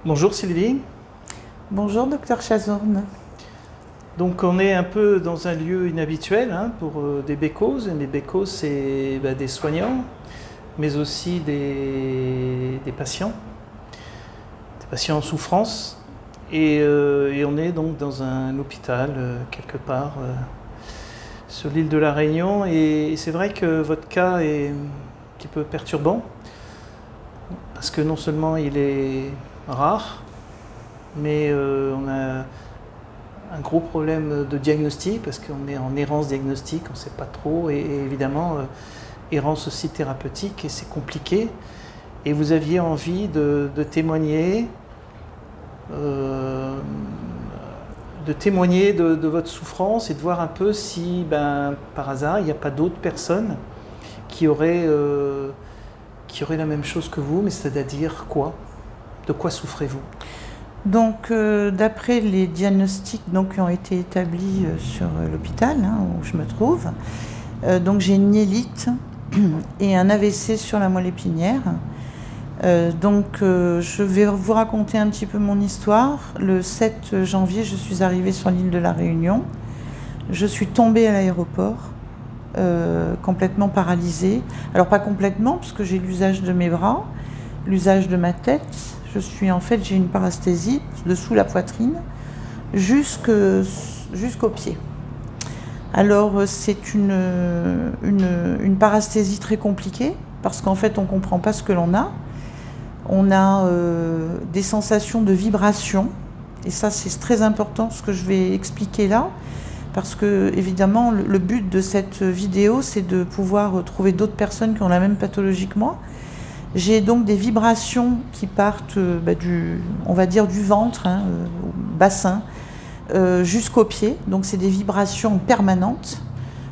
Bonjour Sylvie. Bonjour docteur Chazorn. Donc on est un peu dans un lieu inhabituel pour des bécoses. Les bécoses, c'est des soignants, mais aussi des patients en souffrance. Et on est donc dans un hôpital quelque part sur l'île de la Réunion. Et c'est vrai que votre cas est un petit peu perturbant, parce que non seulement il est rare, mais on a un gros problème de diagnostic, parce qu'on est en errance diagnostique, on ne sait pas trop, et évidemment errance aussi thérapeutique, et c'est compliqué. Et vous aviez envie de témoigner, de votre souffrance, et de voir un peu si, par hasard, il n'y a pas d'autres personnes qui auraient la même chose que vous, mais c'est-à-dire quoi? De quoi souffrez-vous? Donc, d'après les diagnostics qui ont été établis sur l'hôpital où je me trouve, donc j'ai une myélite et un AVC sur la moelle épinière. Je vais vous raconter un petit peu mon histoire. Le 7 janvier, je suis arrivée sur l'île de la Réunion. Je suis tombée à l'aéroport, complètement paralysée. Alors pas complètement, parce que j'ai l'usage de mes bras, l'usage de ma tête. J'ai une parasthésie dessous la poitrine jusqu'au pied. Alors c'est une parasthésie très compliquée, parce qu'en fait on ne comprend pas ce que l'on a. On a des sensations de vibration, et ça c'est très important ce que je vais expliquer là, parce que évidemment le but de cette vidéo c'est de pouvoir trouver d'autres personnes qui ont la même pathologie que moi. J'ai donc des vibrations qui partent du ventre, bassin, jusqu'au pied. Donc c'est des vibrations permanentes,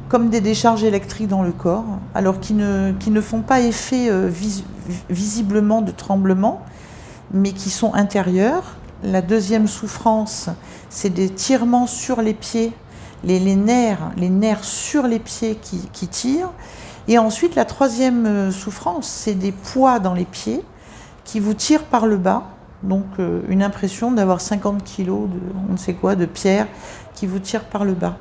comme des décharges électriques dans le corps, alors qui ne font pas effet visiblement de tremblement, mais qui sont intérieures. La deuxième souffrance, c'est des tirements sur les pieds, les nerfs sur les pieds qui tirent. Et ensuite, la troisième souffrance, c'est des poids dans les pieds qui vous tirent par le bas. Donc, une impression d'avoir 50 kilos de pierre qui vous tirent par le bas.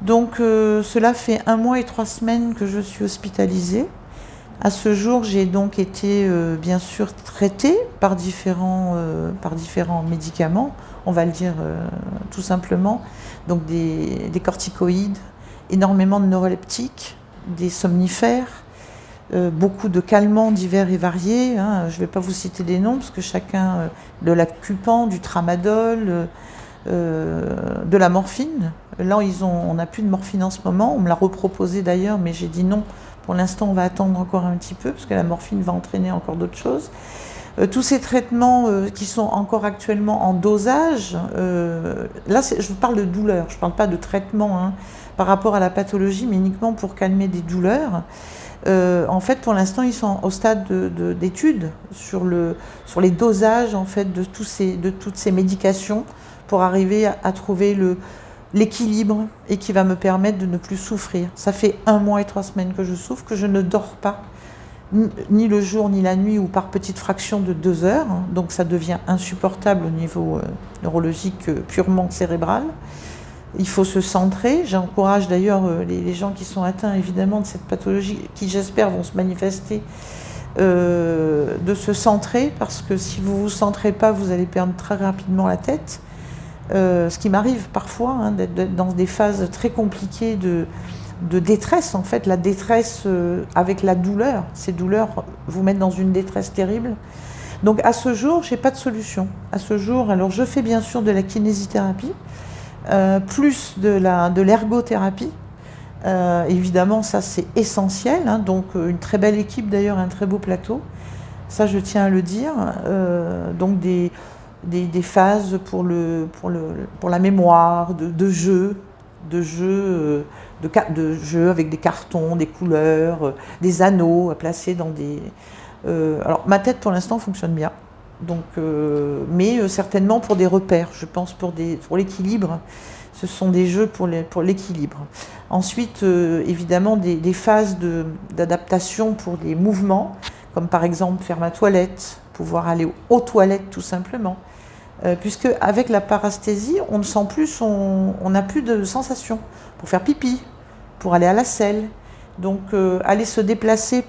Donc, cela fait 1 mois et 3 semaines que je suis hospitalisée. À ce jour, j'ai donc été, bien sûr, traitée par différents médicaments, on va le dire tout simplement. Donc, des corticoïdes, énormément de neuroleptiques, des somnifères, beaucoup de calmants divers et variés. Je ne vais pas vous citer des noms, parce que chacun, de l'Acupan, du Tramadol, de la morphine. Là, on n'a plus de morphine en ce moment. On me l'a reproposé d'ailleurs, mais j'ai dit non. Pour l'instant, on va attendre encore un petit peu, parce que la morphine va entraîner encore d'autres choses. Tous ces traitements qui sont encore actuellement en dosage, là je parle de douleur, je ne parle pas de traitement par rapport à la pathologie, mais uniquement pour calmer des douleurs. En fait, pour l'instant, ils sont au stade d'études sur les dosages en fait, de toutes ces médications, pour arriver à trouver l'équilibre, et qui va me permettre de ne plus souffrir. Ça fait 1 mois et 3 semaines que je souffre, que je ne dors pas, ni le jour ni la nuit, ou par petites fractions de 2 heures. Donc ça devient insupportable au niveau neurologique purement cérébral. Il faut se centrer. J'encourage d'ailleurs les gens qui sont atteints évidemment de cette pathologie, qui j'espère vont se manifester, de se centrer, parce que si vous ne vous centrez pas, vous allez perdre très rapidement la tête. Ce qui m'arrive parfois, d'être dans des phases très compliquées de détresse, en fait, la détresse avec la douleur. Ces douleurs vous mettent dans une détresse terrible. Donc à ce jour, je n'ai pas de solution. À ce jour, alors je fais bien sûr de la kinésithérapie, plus de l'ergothérapie. Évidemment, ça c'est essentiel. Donc une très belle équipe d'ailleurs, un très beau plateau. Ça, je tiens à le dire. Donc des phases pour la mémoire, de jeux avec des cartons, des couleurs, des anneaux à placer dans des... alors ma tête pour l'instant fonctionne bien, donc, mais certainement pour des repères, je pense pour l'équilibre. Ce sont des jeux pour l'équilibre. Ensuite, évidemment, des phases d'adaptation pour les mouvements, comme par exemple faire ma toilette, pouvoir aller aux toilettes tout simplement. Puisque avec la parasthésie, on ne sent plus, on n'a plus de sensation pour faire pipi, pour aller à la selle. Donc aller se déplacer,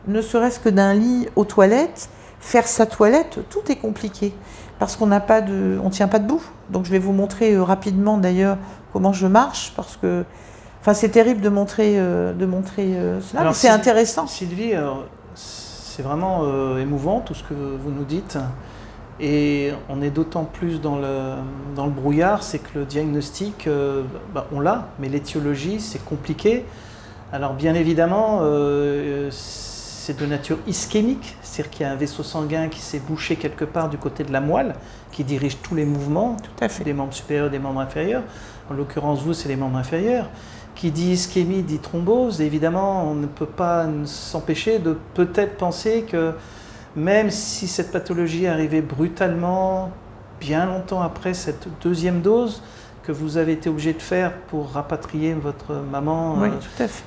ne serait-ce que d'un lit aux toilettes, faire sa toilette, tout est compliqué parce qu'on on tient pas debout. Donc je vais vous montrer rapidement d'ailleurs comment je marche parce que, enfin c'est terrible de montrer cela, alors, mais c'est intéressant. Sylvie, c'est vraiment émouvant tout ce que vous nous dites. Et on est d'autant plus dans le brouillard, c'est que le diagnostic, on l'a, mais l'étiologie, c'est compliqué. Alors bien évidemment, c'est de nature ischémique, c'est-à-dire qu'il y a un vaisseau sanguin qui s'est bouché quelque part du côté de la moelle, qui dirige tous les mouvements, des membres supérieurs, des membres inférieurs. En l'occurrence, vous, c'est les membres inférieurs. Qui dit ischémie dit thrombose. Et évidemment, on ne peut pas s'empêcher de peut-être penser que même si cette pathologie est arrivée brutalement, bien longtemps après cette deuxième dose que vous avez été obligé de faire pour rapatrier votre maman tout à fait.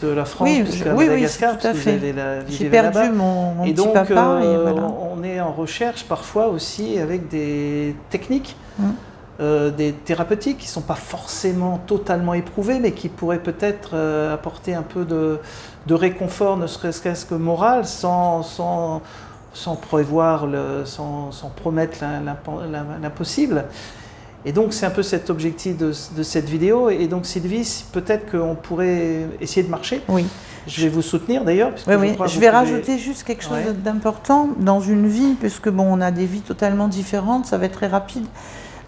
De la France jusqu'à Madagascar, parce que vous avez la vie J'ai perdu là-bas. mon et petit donc, papa. Et voilà. on est en recherche parfois aussi avec des techniques, des thérapeutiques qui ne sont pas forcément totalement éprouvées, mais qui pourraient peut-être apporter un peu de réconfort, ne serait-ce que moral, sans prévoir, sans promettre l'impossible. Et donc c'est un peu cet objectif de cette vidéo. Et donc Sylvie, peut-être qu'on pourrait essayer de marcher. Oui. Je vais vous soutenir d'ailleurs. Je vais rajouter juste quelque chose d'important dans une vie, puisque on a des vies totalement différentes, ça va être très rapide.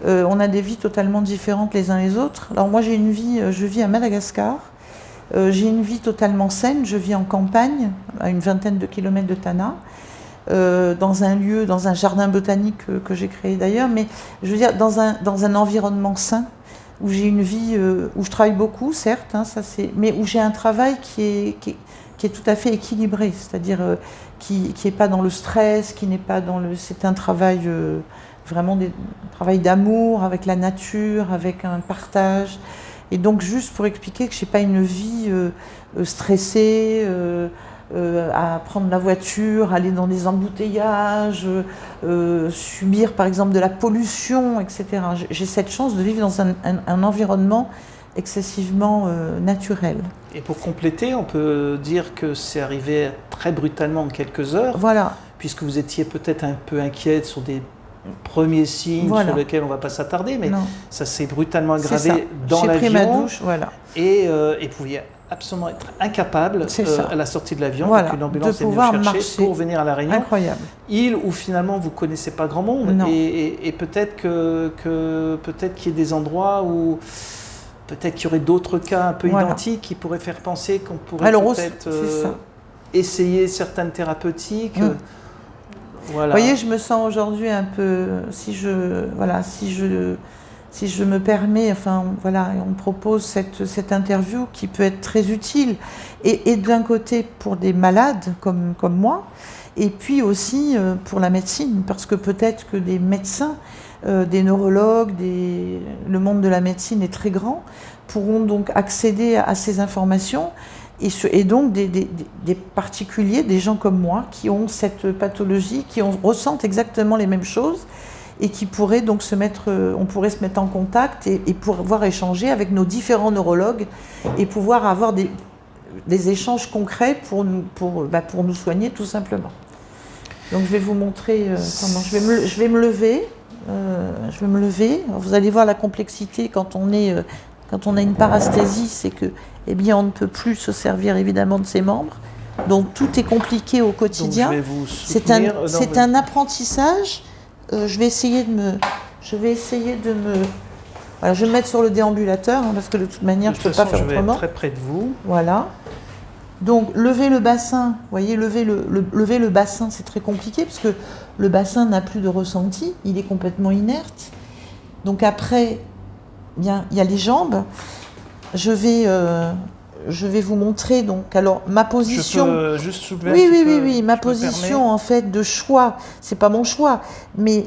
On a des vies totalement différentes les uns les autres. Alors moi je vis à Madagascar. J'ai une vie totalement saine, je vis en campagne, à une vingtaine de kilomètres de Tana. Dans un jardin botanique que j'ai créé d'ailleurs, mais je veux dire dans un environnement sain, où j'ai une vie, où je travaille beaucoup, certes, mais où j'ai un travail qui est tout à fait équilibré, c'est-à-dire qui n'est pas dans le stress, qui n'est pas dans le... C'est un travail vraiment un travail d'amour avec la nature, avec un partage. Et donc juste pour expliquer que je n'ai pas une vie stressée, à prendre la voiture, aller dans des embouteillages, subir par exemple de la pollution, etc. J'ai cette chance de vivre dans un environnement excessivement naturel. Et pour compléter, on peut dire que c'est arrivé très brutalement en quelques heures, voilà. Puisque vous étiez peut-être un peu inquiète sur des premiers signes sur lesquels on ne va pas s'attarder, mais ça s'est brutalement aggravé dans l'avion. J'ai pris ma douche, voilà. Et vous pouviez absolument être incapable à la sortie de l'avion, donc une ambulance est venue chercher pour venir à La Réunion. Incroyable. Île où finalement vous ne connaissez pas grand monde, et peut-être peut-être qu'il y ait des endroits où peut-être qu'il y aurait d'autres cas un peu identiques qui pourraient faire penser qu'on pourrait peut-être essayer certaines thérapeutiques. Voilà. Vous voyez, je me sens aujourd'hui un peu, si je me permets, enfin voilà, on me propose cette interview qui peut être très utile, et d'un côté pour des malades comme moi, et puis aussi pour la médecine, parce que peut-être que des médecins, des neurologues, le monde de la médecine est très grand, pourront donc accéder à ces informations. Et donc des particuliers, des gens comme moi, qui ont cette pathologie, ressentent exactement les mêmes choses, et qui pourraient donc on pourrait se mettre en contact et pouvoir échanger avec nos différents neurologues et pouvoir avoir des échanges concrets pour nous soigner tout simplement. Donc je vais vous montrer comment je vais me lever. Alors, vous allez voir la complexité quand on a une parasthésie, c'est que on ne peut plus se servir évidemment de ses membres. Donc tout est compliqué au quotidien. Donc, je vais vous soutenir. C'est un apprentissage. Je vais essayer de me. Voilà, je vais me mettre sur le déambulateur parce que de toute manière, je ne peux pas faire autrement. Je vais être très près de vous. Voilà. Donc lever le bassin. Vous voyez, lever le bassin, c'est très compliqué parce que le bassin n'a plus de ressenti. Il est complètement inerte. Donc après, il y a les jambes. Je vais vous montrer donc alors ma position. Je peux juste soulever oui, ma position en fait de choix, c'est pas mon choix, mais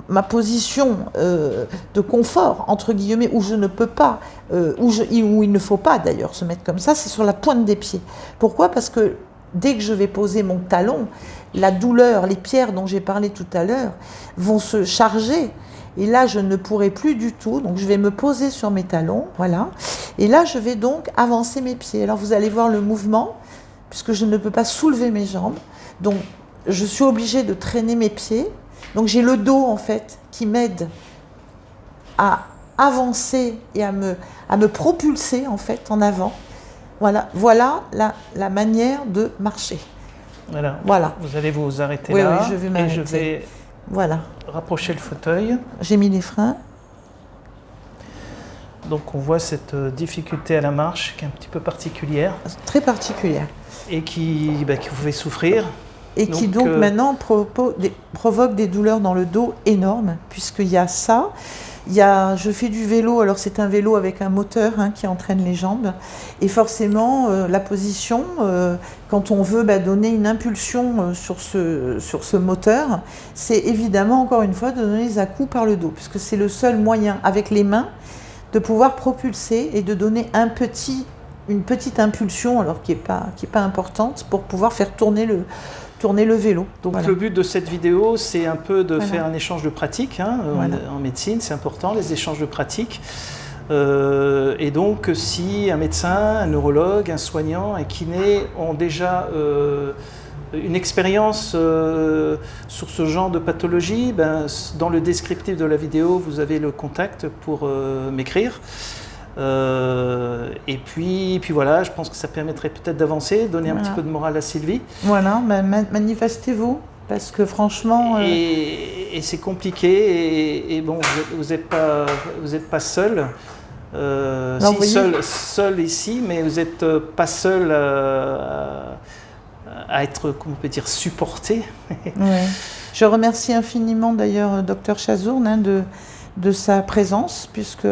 ma position de confort entre guillemets où je ne peux pas, où il ne faut pas d'ailleurs se mettre comme ça, c'est sur la pointe des pieds. Pourquoi ? Parce que dès que je vais poser mon talon, la douleur, les pierres dont j'ai parlé tout à l'heure, vont se charger. Et là, je ne pourrai plus du tout. Donc, je vais me poser sur mes talons. Voilà. Et là, je vais donc avancer mes pieds. Alors, vous allez voir le mouvement, puisque je ne peux pas soulever mes jambes. Donc, je suis obligée de traîner mes pieds. Donc, j'ai le dos, en fait, qui m'aide à avancer et à me propulser, en fait, en avant. Voilà, voilà la manière de marcher. Voilà. Voilà. Vous allez vous arrêter Oui, là. oui, je vais m'arrêter. Et je vais voilà. rapprocher le fauteuil. J'ai mis les freins. Donc on voit cette difficulté à la marche qui est un petit peu particulière. Très particulière. Et qui vous fait souffrir. Et qui donc maintenant provoque des douleurs dans le dos énormes, puisqu'il y a ça. Je fais du vélo, alors c'est un vélo avec un moteur qui entraîne les jambes. Et forcément, la position, quand on veut donner une impulsion sur ce moteur, c'est évidemment, encore une fois, de donner des à-coups par le dos, puisque c'est le seul moyen, avec les mains, de pouvoir propulser et de donner une petite impulsion, alors qui est pas importante, pour pouvoir faire tourner le vélo. Donc voilà. Le but de cette vidéo, c'est un peu de voilà. faire un échange de pratiques. Voilà. En médecine, c'est important, les échanges de pratiques. Et donc, si un médecin, un neurologue, un soignant, un kiné ont déjà une expérience sur ce genre de pathologie, dans le descriptif de la vidéo, vous avez le contact pour m'écrire. Et puis voilà, je pense que ça permettrait peut-être d'avancer, donner un petit peu de morale à Sylvie. Voilà, manifestez-vous, parce que franchement... Et c'est compliqué, et bon, vous n'êtes pas seul. Seul ici, mais vous n'êtes pas seul à être, comment on peut dire, supporté. Ouais. Je remercie infiniment d'ailleurs Dr Chazourne de sa présence, puisque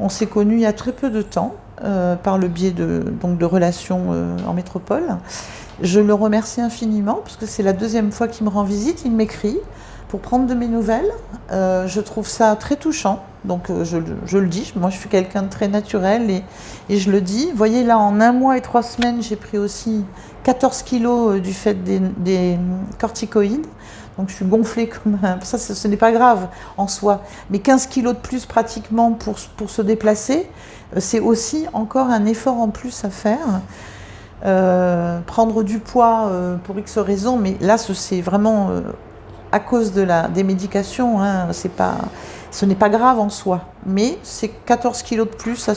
on s'est connus il y a très peu de temps, par le biais de relations en métropole. Je le remercie infiniment, parce que c'est la deuxième fois qu'il me rend visite, il m'écrit pour prendre de mes nouvelles. Je trouve ça très touchant, donc je le dis, moi je suis quelqu'un de très naturel et je le dis. Vous voyez là, en 1 mois et 3 semaines, j'ai pris aussi 14 kilos du fait des corticoïdes. Donc je suis gonflée comme ça, ce n'est pas grave en soi. Mais 15 kilos de plus pratiquement pour se déplacer, c'est aussi encore un effort en plus à faire. Prendre du poids pour X raisons, mais là c'est vraiment à cause des médications, ce n'est pas grave en soi. Mais c'est 14 kilos de plus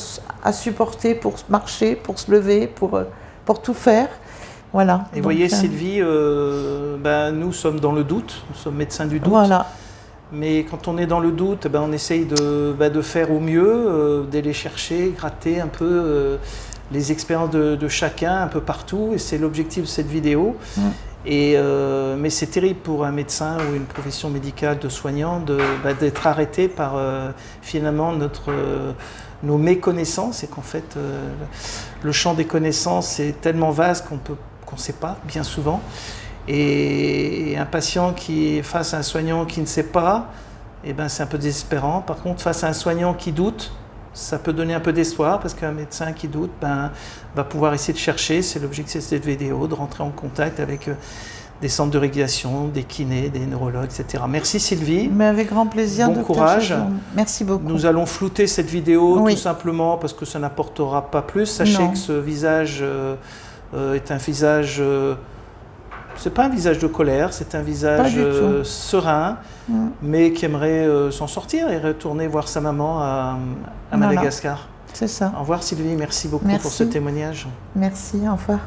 à supporter pour marcher, pour se lever, pour tout faire. Voilà. Et vous voyez Sylvie, nous sommes dans le doute, nous sommes médecins du doute. Voilà. Mais quand on est dans le doute, on essaye de faire au mieux, d'aller chercher, gratter un peu les expériences de chacun, un peu partout. Et c'est l'objectif de cette vidéo. Mais c'est terrible pour un médecin ou une profession médicale de soignant d'être arrêté par finalement nos méconnaissances, et qu'en fait le champ des connaissances est tellement vaste qu'on ne sait pas bien souvent. Et un patient qui est face à un soignant qui ne sait pas, c'est un peu désespérant. Par contre, face à un soignant qui doute, ça peut donner un peu d'espoir, parce qu'un médecin qui doute va pouvoir essayer de chercher, c'est l'objectif de cette vidéo, de rentrer en contact avec des centres de régulation, des kinés, des neurologues, etc. Merci Sylvie. Mais avec grand plaisir. Bon courage. Merci beaucoup. Nous allons flouter cette vidéo tout simplement parce que ça n'apportera pas plus. Sachez que ce visage est un visage... c'est pas un visage de colère, c'est un visage serein, mais qui aimerait s'en sortir et retourner voir sa maman à Madagascar. C'est ça. Au revoir Sylvie, merci beaucoup pour ce témoignage. Merci, au revoir.